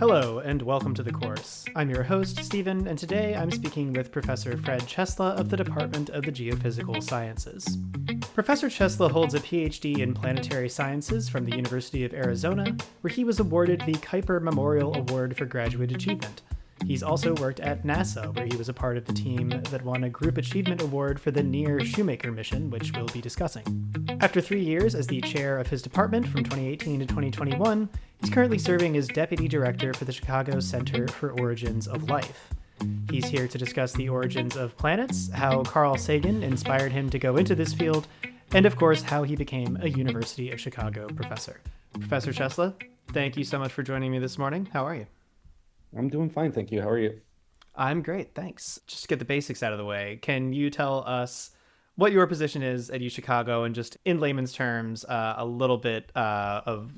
Hello, and welcome to the course. I'm your host, Stephen, and today I'm speaking with Professor Fred Ciesla of the Department of the Geophysical Sciences. Professor Ciesla holds a PhD in planetary sciences from the University of Arizona, where he was awarded the Kuiper Memorial Award for Graduate Achievement. He's also worked at NASA, where he was a part of the team that won a Group Achievement Award for the Near Shoemaker mission, which we'll be discussing. After 3 years as the chair of his department from 2018 to 2021, he's currently serving as deputy director for the Chicago Center for Origins of Life. He's here to discuss the origins of planets, how Carl Sagan inspired him to go into this field, and of course, how he became a University of Chicago professor. Professor Ciesla, thank you so much for joining me this morning. How are you? I'm doing fine, thank you. How are you? I'm great, thanks. Just to get the basics out of the way, can you tell us what your position is at UChicago and just in layman's terms, a little bit of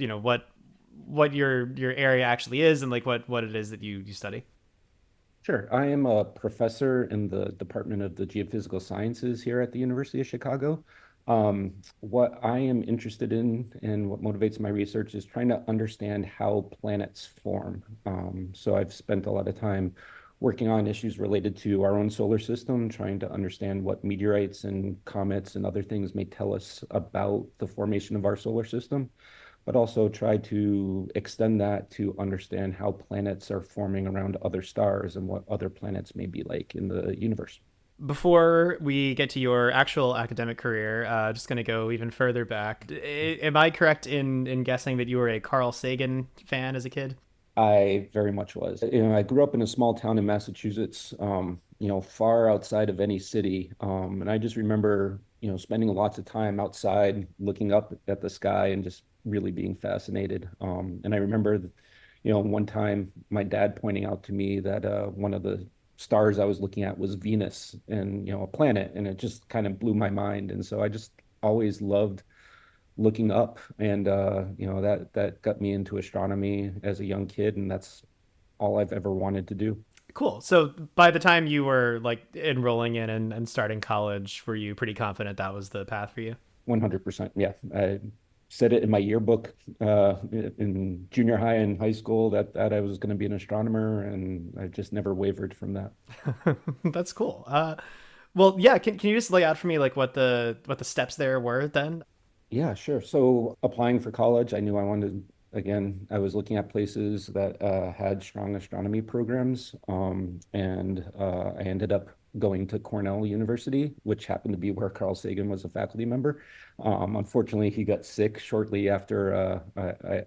what your area actually is and like what it is that you study? Sure. I am a professor in the Department of the Geophysical Sciences here at the University of Chicago. What I am interested in and what motivates my research is trying to understand how planets form. So I've spent a lot of time working on issues related to our own solar system, trying to understand what meteorites and comets and other things may tell us about the formation of our solar system, but also try to extend that to understand how planets are forming around other stars and what other planets may be like in the universe. Before we get to your actual academic career, just going to go even further back. Am I correct in guessing that you were a Carl Sagan fan as a kid? I very much was. I grew up in a small town in Massachusetts, far outside of any city. And I just remember, spending lots of time outside looking up at the sky and just really being fascinated. And I remember, one time my dad pointing out to me that one of the stars I was looking at was Venus and, a planet. And it just kind of blew my mind. And so I just always loved looking up, and that got me into astronomy as a young kid, and that's all I've ever wanted to do. Cool. So by the time you were like enrolling in and starting college, were you pretty confident that was the path for you? 100%. Yeah. I said it in my yearbook in junior high and high school that I was going to be an astronomer, and I just never wavered from that. That's cool. Well, yeah. Can you just lay out for me like what the steps there were then? Yeah, sure. So applying for college, I knew I wanted, again, I was looking at places that had strong astronomy programs. And I ended up going to Cornell University, which happened to be where Carl Sagan was a faculty member. Unfortunately, he got sick shortly after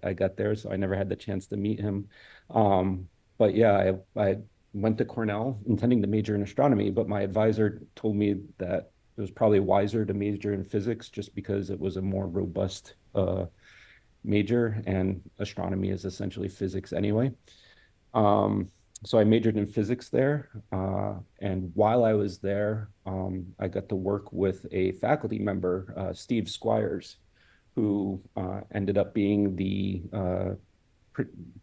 I got there, so I never had the chance to meet him. But yeah, I went to Cornell intending to major in astronomy, but my advisor told me that it was probably wiser to major in physics just because it was a more robust major, and astronomy is essentially physics anyway. Um, so I majored in physics there. And while I was there, I got to work with a faculty member, Steve Squires, who ended up being the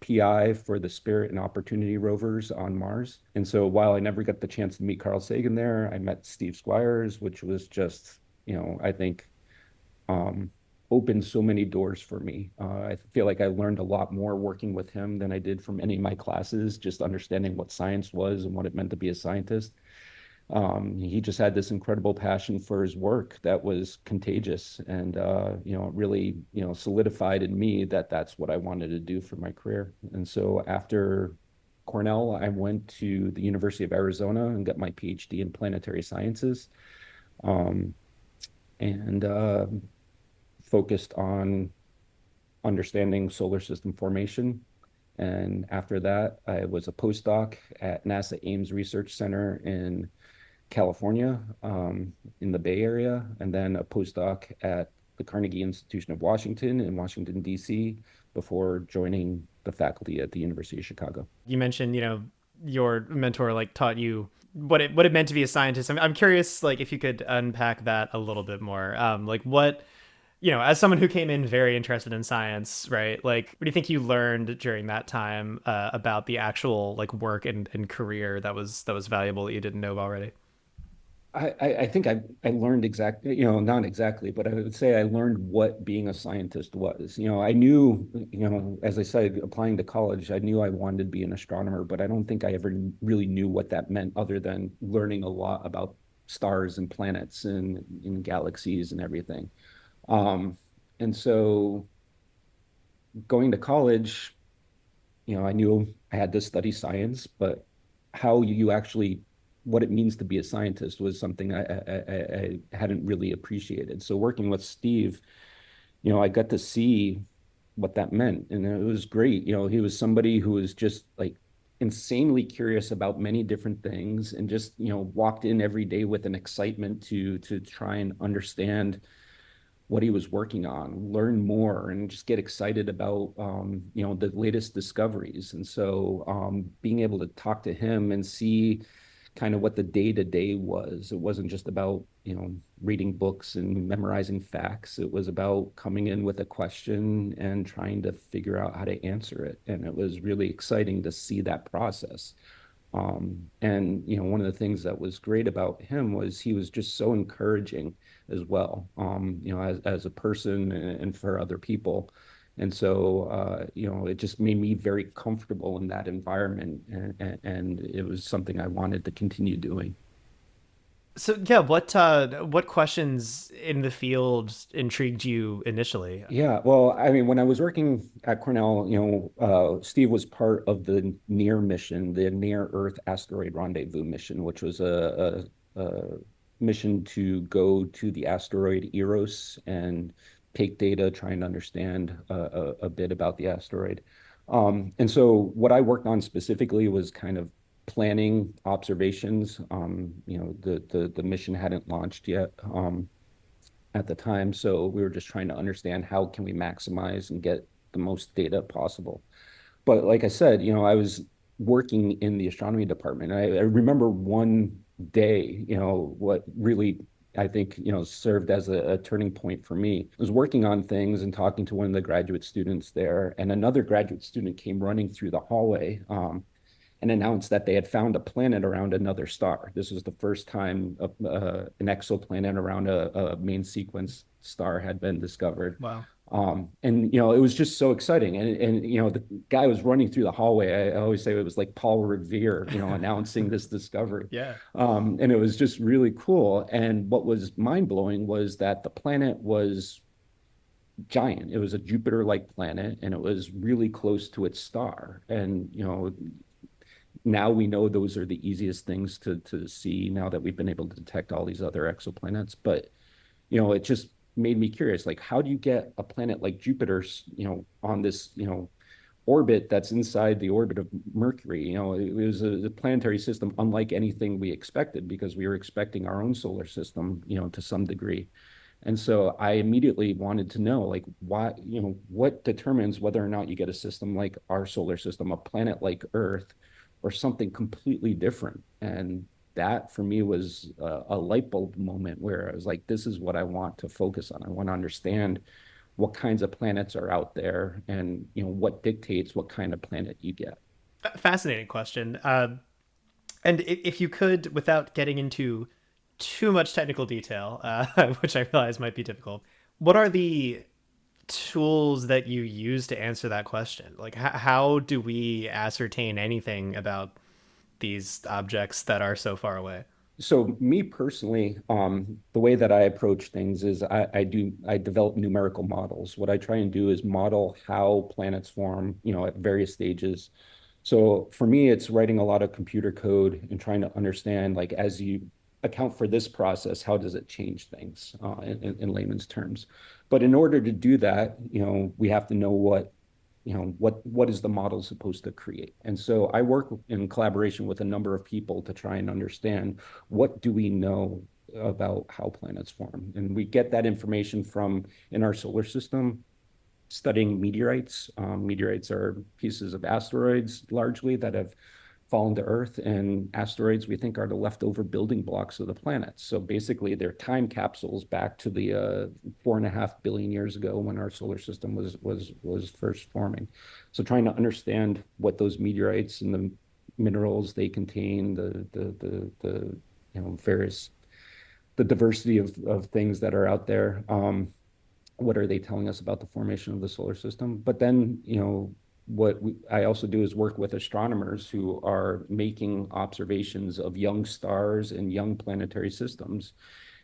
PI for the Spirit and Opportunity rovers on Mars. And so while I never got the chance to meet Carl Sagan there, I met Steve Squires, which was just, I think um, opened so many doors for me. I feel like I learned a lot more working with him than I did from any of my classes, just understanding what science was and what it meant to be a scientist. He just had this incredible passion for his work that was contagious, and it really solidified in me that that's what I wanted to do for my career. And so after Cornell, I went to the University of Arizona and got my PhD in planetary sciences, um, and focused on understanding solar system formation. And after that, I was a postdoc at NASA Ames Research Center in California, in the Bay Area, and then a postdoc at the Carnegie Institution of Washington in Washington, D.C., before joining the faculty at the University of Chicago. You mentioned, your mentor like taught you what it meant to be a scientist. I'm curious, like if you could unpack that a little bit more. Like what, as someone who came in very interested in science, right? Like, what do you think you learned during that time about the actual like work and career that was valuable that you didn't know already? I think I learned exactly, not exactly, but I would say I learned what being a scientist was. I knew, as I said, applying to college, I knew I wanted to be an astronomer, but I don't think I ever really knew what that meant other than learning a lot about stars and planets and galaxies and everything. Um, and so going to college, I knew I had to study science, but how you actually what it means to be a scientist was something I hadn't really appreciated. So working with Steve, I got to see what that meant, and it was great. He was somebody who was just like insanely curious about many different things, and just walked in every day with an excitement to try and understand what he was working on, learn more, and just get excited about the latest discoveries. And so being able to talk to him and see kind of what the day to day was, it wasn't just about reading books and memorizing facts. It was about coming in with a question and trying to figure out how to answer it. And it was really exciting to see that process. And one of the things that was great about him was he was just so encouraging as well, as a person and for other people. And so, it just made me very comfortable in that environment, and it was something I wanted to continue doing. So yeah, what questions in the field intrigued you initially? Yeah, well, I mean, when I was working at Cornell, Steve was part of the NEAR mission, the Near Earth Asteroid Rendezvous mission, which was a mission to go to the asteroid Eros and take data, trying to understand a bit about the asteroid. And so, what I worked on specifically was kind of planning observations. The mission hadn't launched yet. At the time. So we were just trying to understand how can we maximize and get the most data possible. But like I said, I was working in the astronomy department. I remember one day, what really I think, served as a turning point for me. I was working on things and talking to one of the graduate students there, and another graduate student came running through the hallway. And announced that they had found a planet around another star. This was the first time an exoplanet around a main sequence star had been discovered. Wow. And it was just so exciting. And the guy was running through the hallway. I always say it was like Paul Revere, announcing this discovery. Yeah. And it was just really cool. And what was mind blowing was that the planet was giant. It was a Jupiter-like planet, and it was really close to its star. And now we know those are the easiest things to see now that we've been able to detect all these other exoplanets. But it just made me curious, like, how do you get a planet like Jupiter, on this, orbit that's inside the orbit of Mercury? It was a planetary system unlike anything we expected, because we were expecting our own solar system, to some degree. And so I immediately wanted to know, like, what determines whether or not you get a system like our solar system, a planet like Earth, or something completely different. And that for me was a light bulb moment where I was like, this is what I want to focus on. I want to understand what kinds of planets are out there, and what dictates what kind of planet you get. Fascinating question. And if you could, without getting into too much technical detail, which I realize might be difficult, what are the tools that you use to answer that question? Like, how do we ascertain anything about these objects that are so far away? So me personally, the way that I approach things is I develop numerical models. What I try and do is model how planets form, at various stages. So for me, it's writing a lot of computer code and trying to understand, like, as you account for this process, how does it change things, in layman's terms. But in order to do that, we have to know what is the model supposed to create. And so I work in collaboration with a number of people to try and understand, what do we know about how planets form. And we get that information from, in our solar system, studying meteorites. Meteorites are pieces of asteroids largely that have fallen to Earth, and asteroids we think are the leftover building blocks of the planet. So basically, they're time capsules back to the 4.5 billion years ago, when our solar system was first forming. So trying to understand what those meteorites and the minerals they contain, the various the diversity of things that are out there. What are they telling us about the formation of the solar system? But then, I also do is work with astronomers who are making observations of young stars and young planetary systems.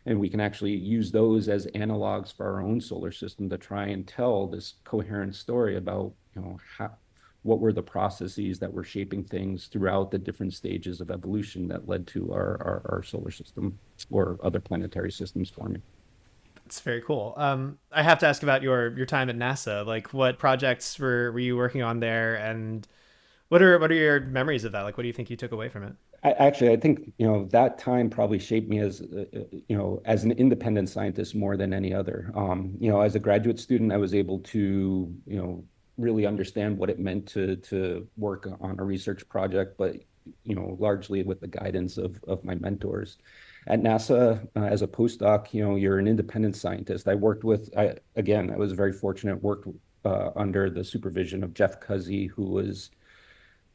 And we can actually use those as analogs for our own solar system to try and tell this coherent story about, what were the processes that were shaping things throughout the different stages of evolution that led to our solar system or other planetary systems forming. It's very cool. I have to ask about your time at NASA. Like, what projects were you working on there, and what are your memories of that? Like, what do you think you took away from it? I think that time probably shaped me as as an independent scientist more than any other. As a graduate student, I was able to really understand what it meant to work on a research project, but largely with the guidance of my mentors. At NASA, as a postdoc, you're an independent scientist. I was very fortunate, worked under the supervision of Jeff Cuzzy, who was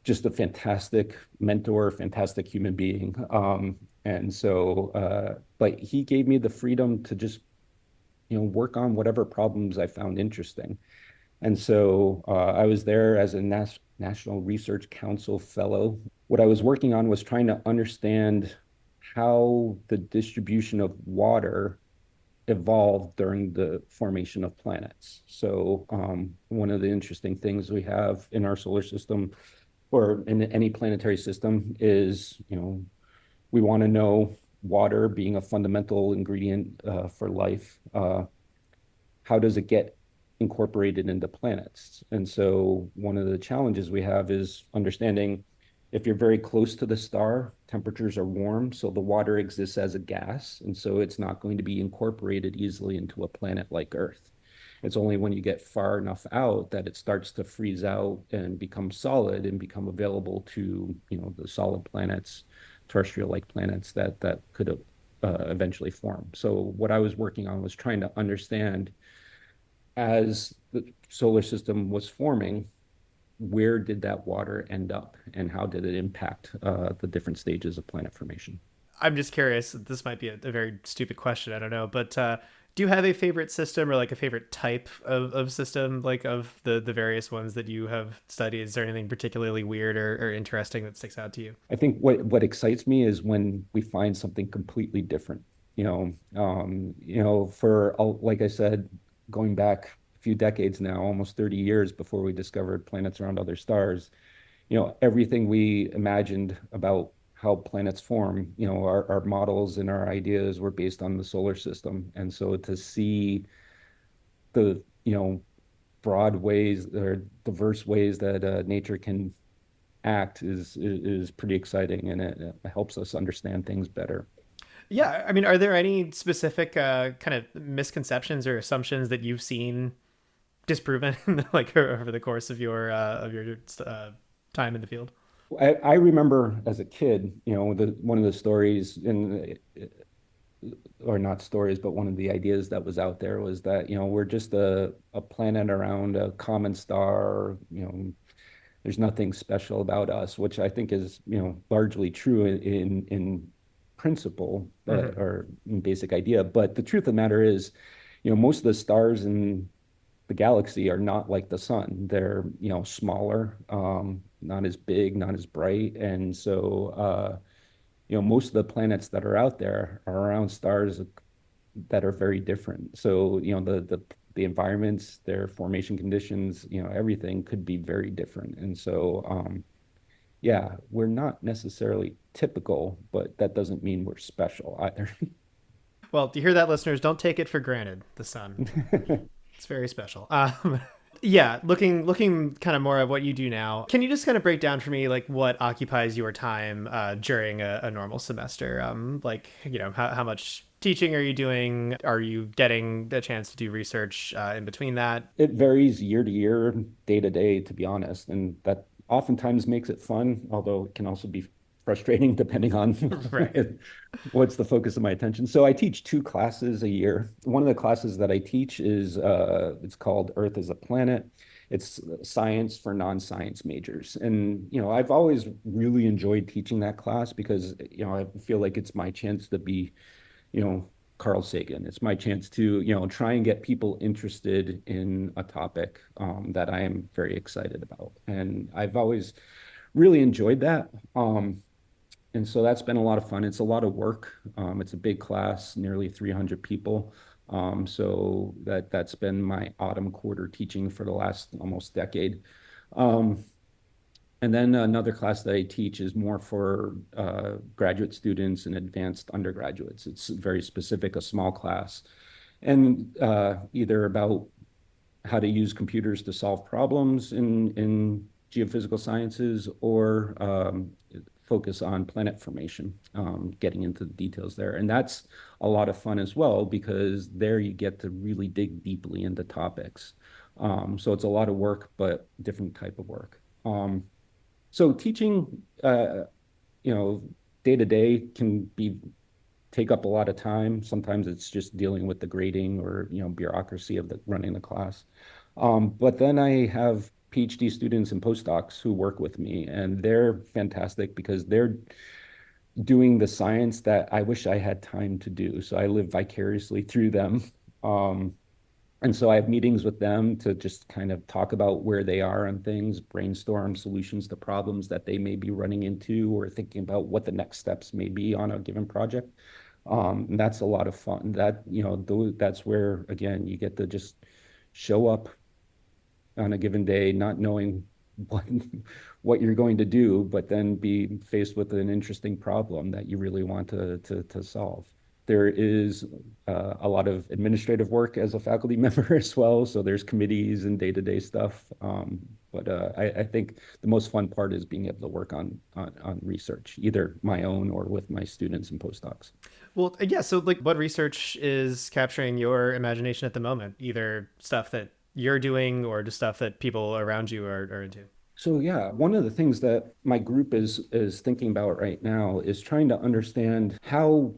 just a fantastic mentor, fantastic human being. But he gave me the freedom to just, work on whatever problems I found interesting. And so I was there as a National Research Council fellow. What I was working on was trying to understand how the distribution of water evolved during the formation of planets. So one of the interesting things we have in our solar system or in any planetary system is, we want to know water being a fundamental ingredient for life. How does it get incorporated into planets? And so one of the challenges we have is understanding if you're very close to the star, temperatures are warm, so the water exists as a gas, and so it's not going to be incorporated easily into a planet like Earth. It's only when you get far enough out that it starts to freeze out and become solid and become available to, the solid planets, terrestrial-like planets that could eventually form. So what I was working on was trying to understand as the solar system was forming, where did that water end up and how did it impact the different stages of planet formation? I'm just curious. This might be a very stupid question. I don't know, but do you have a favorite system or like a favorite type of system, like of the various ones that you have studied? Is there anything particularly weird or interesting that sticks out to you? I think what excites me is when we find something completely different. Like I said, going back a few decades now, almost 30 years before we discovered planets around other stars, everything we imagined about how planets form, our models and our ideas were based on the solar system. And so to see the, broad ways or diverse ways that nature can act is pretty exciting, and it helps us understand things better. Yeah, I mean, are there any specific kind of misconceptions or assumptions that you've seen disproven like over the course of your time in the field? I remember as a kid, one of the stories or not stories, but one of the ideas that was out there was that, we're just a planet around a common star, there's nothing special about us, which I think is, largely true in principle, Mm-hmm. or in basic idea. But the truth of the matter is, most of the stars in the galaxy are not like the sun. They're, smaller, not as big, not as bright. And so, most of the planets that are out there are around stars that are very different. So, the environments, their formation conditions, everything could be very different. And so, yeah, we're not necessarily typical, but that doesn't mean we're special either. Well, do you hear that, listeners? Don't take it for granted. The sun. It's very special. Yeah, looking kind of more at what you do now. Can you just kind of break down for me like what occupies your time during a normal semester? Like how much teaching are you doing? Are you getting a chance to do research in between that? It varies year to year, day to day, to be honest, and that oftentimes makes it fun, although it can also be frustrating depending on Right. what's the focus of my attention. So I teach two classes a year. One of the classes that I teach is it's called Earth as a Planet. It's science for non-science majors. And I've always really enjoyed teaching that class because I feel like it's my chance to be you know, Carl Sagan. It's my chance to, try and get people interested in a topic that I am very excited about. And I've always really enjoyed that. And so that's been a lot of fun. It's a lot of work. It's a big class, nearly 300 people. So that's been my autumn quarter teaching for the last almost decade. Um, and then another class that I teach is more for graduate students and advanced undergraduates. It's very specific, a small class, and either about how to use computers to solve problems in geophysical sciences or focus on planet formation, getting into the details there. And that's a lot of fun as well because there you get to really dig deeply into topics. So it's a lot of work, but different type of work. So teaching, you know, day to day can be take up a lot of time. Sometimes it's just dealing with the grading or, bureaucracy of the running the class. But then I have PhD students and postdocs who work with me, and they're fantastic because they're doing the science that I wish I had time to do. So I live vicariously through them. Um, and so I have meetings with them to just kind of talk about where they are on things, brainstorm solutions to problems that they may be running into, or thinking about what the next steps may be on a given project. And that's a lot of fun. That's where, again, you get to just show up on a given day, not knowing what what you're going to do, but then be faced with an interesting problem that you really want to solve. There is a lot of administrative work as a faculty member as well. So there's committees and day-to-day stuff. But I think the most fun part is being able to work on research, either my own or with my students and postdocs. Well, yeah. So, like, what research is capturing your imagination at the moment? Either stuff that you're doing or just stuff that people around you are into. So yeah, one of the things that my group is thinking about right now is trying to understand how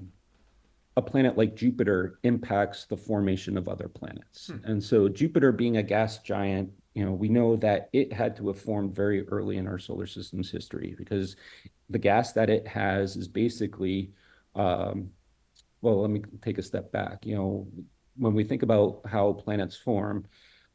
a planet like Jupiter impacts the formation of other planets. Hmm. And so Jupiter being a gas giant, we know that it had to have formed very early in our solar system's history because the gas that it has is basically um, well, let me take a step back. When we think about how planets form,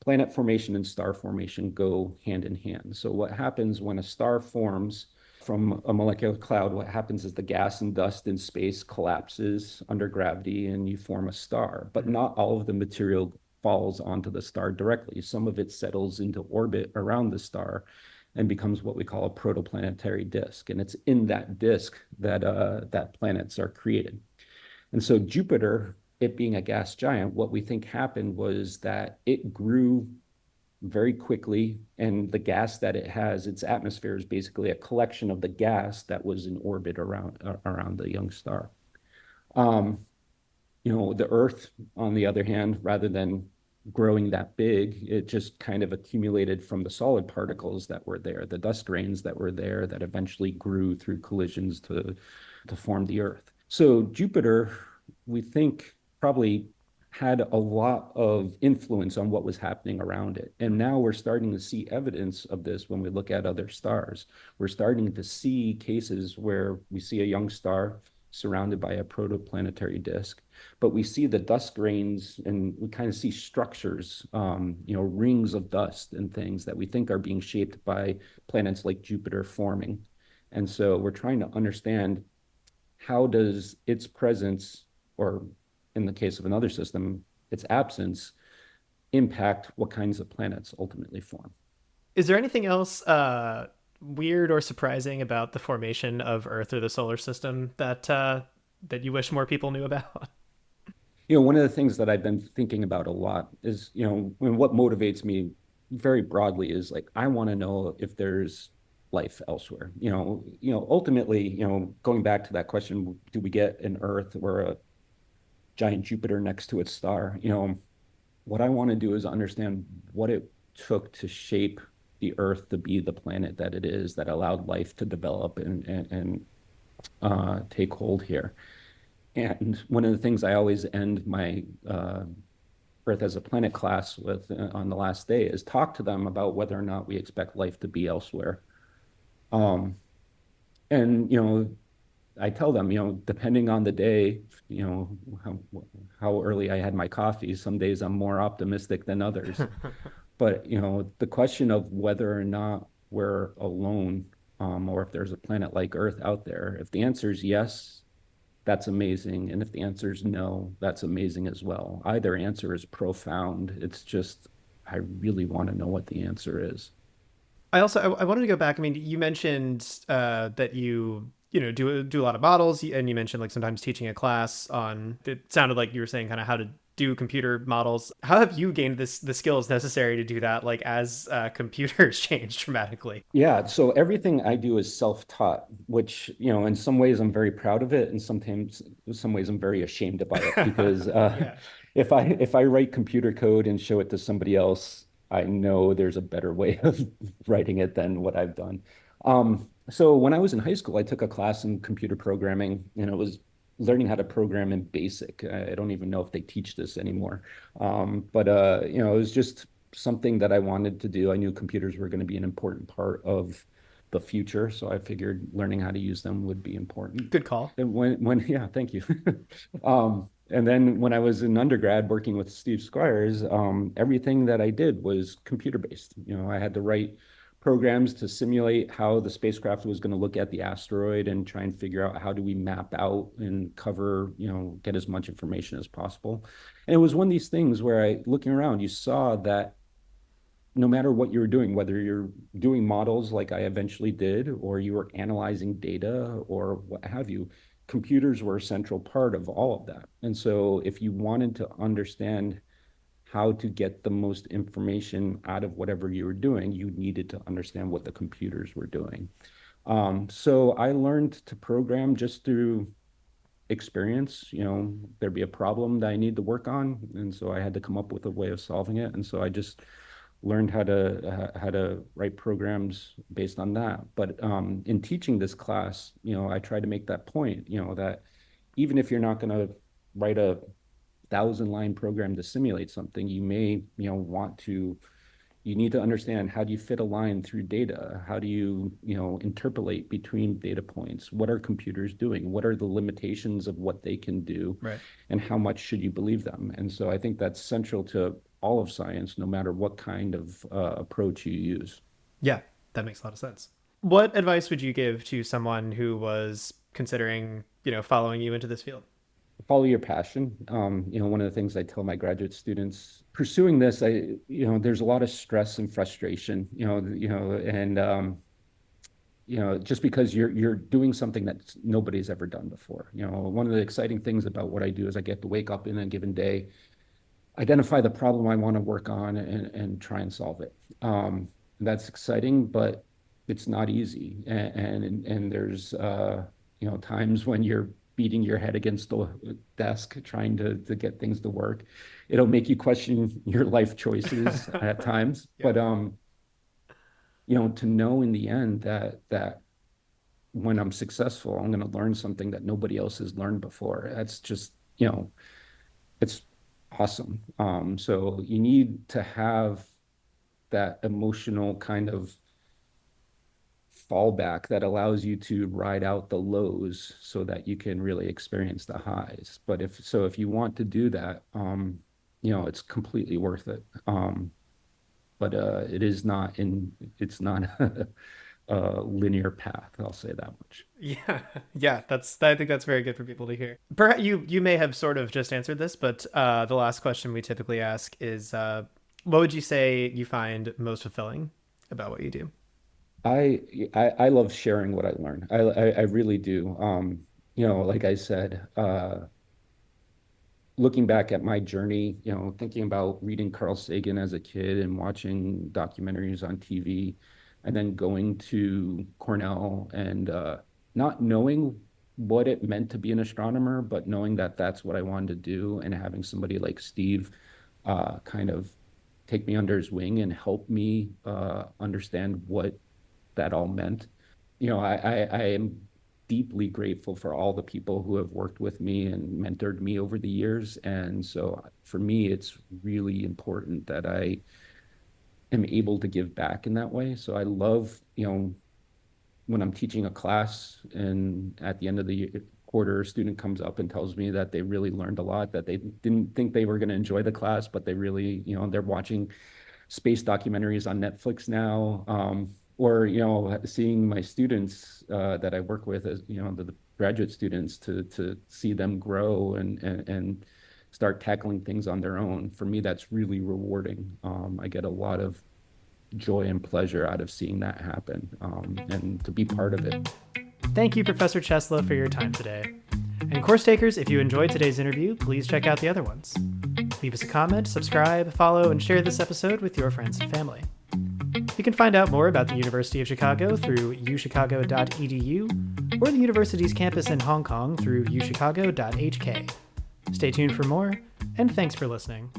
planet formation and star formation go hand in hand. So what happens when a star forms from a molecular cloud, what happens is the gas and dust in space collapses under gravity and you form a star. But not all of the material falls onto the star directly. Some of it settles into orbit around the star and becomes what we call a protoplanetary disk. And it's in that disk that planets are created. And so Jupiter, it being a gas giant, what we think happened was that it grew very quickly, and the gas that it has, its atmosphere is basically a collection of the gas that was in orbit around the young star. Um, the Earth, on the other hand, rather than growing that big, it just kind of accumulated from the solid particles that were there, the dust grains that were there that eventually grew through collisions to form the Earth. So Jupiter, we think, probably had a lot of influence on what was happening around it. And now we're starting to see evidence of this when we look at other stars. We're starting to see cases where we see a young star surrounded by a protoplanetary disk, but we see the dust grains and we kind of see structures, rings of dust and things that we think are being shaped by planets like Jupiter forming. And so we're trying to understand how does its presence, or in the case of another system, its absence, impact what kinds of planets ultimately form. Is there anything else weird or surprising about the formation of Earth or the solar system that you wish more people knew about? One of the things that I've been thinking about a lot is, what motivates me very broadly is like I want to know if there's life elsewhere. Ultimately, going back to that question, do we get an Earth or a giant Jupiter next to its star? What I want to do is understand what it took to shape the Earth to be the planet that it is, that allowed life to develop and take hold here. And one of the things I always end my Earth as a Planet class with on the last day is talk to them about whether or not we expect life to be elsewhere. Um, and I tell them, depending on the day, how, how early I had my coffee, some days I'm more optimistic than others. But, the question of whether or not we're alone, or if there's a planet like Earth out there, if the answer is yes, that's amazing. And if the answer is no, that's amazing as well. Either answer is profound. It's just, I really want to know what the answer is. I wanted to go back. I mean, you mentioned that do a lot of models, and you mentioned like sometimes teaching a class on. It sounded like you were saying kind of how to do computer models. How have you gained the skills necessary to do that? Like as computers change dramatically. Yeah, so everything I do is self-taught, which, in some ways I'm very proud of it, and sometimes some ways I'm very ashamed about it because Yeah. if I write computer code and show it to somebody else, I know there's a better way of writing it than what I've done. So when I was in high school, I took a class in computer programming, and it was learning how to program in BASIC. I don't even know if they teach this anymore. But it was just something that I wanted to do. I knew computers were going to be an important part of the future, so I figured learning how to use them would be important. Good call. And yeah, thank you. And then when I was in undergrad working with Steve Squires, everything that I did was computer based. I had to write programs to simulate how the spacecraft was going to look at the asteroid and try and figure out how do we map out and cover, get as much information as possible. And it was one of these things where looking around, you saw that no matter what you were doing, whether you're doing models like I eventually did, or you were analyzing data or what have you, computers were a central part of all of that. And so if you wanted to understand how to get the most information out of whatever you were doing, you needed to understand what the computers were doing. So I learned to program just through experience. There'd be a problem that I need to work on, and so I had to come up with a way of solving it. And so I just learned how to write programs based on that. But in teaching this class, I try to make that point, that even if you're not going to write a 1,000-line program to simulate something, you may, want to you need to understand how do you fit a line through data? How do you, interpolate between data points? What are computers doing? What are the limitations of what they can do? Right. And how much should you believe them? And so I think that's central to all of science, no matter what kind of approach you use. Yeah, that makes a lot of sense. What advice would you give to someone who was considering, following you into this field? Follow your passion. One of the things I tell my graduate students pursuing this, there's a lot of stress and frustration, and just because you're doing something that nobody's ever done before. One of the exciting things about what I do is I get to wake up in a given day, identify the problem I want to work on, and try and solve it. That's exciting, but it's not easy. And there's times when you're beating your head against the desk trying to get things to work. It'll make you question your life choices at times. Yeah. But to know in the end that when I'm successful, I'm going to learn something that nobody else has learned before. That's just, it's awesome. So you need to have that emotional kind of fallback that allows you to ride out the lows so that you can really experience the highs. But if you want to do that, it's completely worth it. But it's not a linear path, I'll say that much. Yeah, yeah, I think that's very good for people to hear. Perhaps you may have sort of just answered this, but the last question we typically ask is, what would you say you find most fulfilling about what you do? I love sharing what I learn. I really do. Like I said, looking back at my journey, thinking about reading Carl Sagan as a kid and watching documentaries on TV, and then going to Cornell and not knowing what it meant to be an astronomer, but knowing that that's what I wanted to do, and having somebody like Steve kind of take me under his wing and help me understand what that all meant. I am deeply grateful for all the people who have worked with me and mentored me over the years. And so for me, it's really important that I am able to give back in that way. So I love, when I'm teaching a class and at the end of the quarter, a student comes up and tells me that they really learned a lot, that they didn't think they were going to enjoy the class, but they really, they're watching space documentaries on Netflix now, or, seeing my students that I work with as, the graduate students to see them grow and start tackling things on their own. For me, that's really rewarding. I get a lot of joy and pleasure out of seeing that happen, and to be part of it. Thank you, Professor Ciesla, for your time today. And course takers, if you enjoyed today's interview, please check out the other ones. Leave us a comment, subscribe, follow, and share this episode with your friends and family. You can find out more about the University of Chicago through uchicago.edu or the university's campus in Hong Kong through uchicago.hk. Stay tuned for more, and thanks for listening.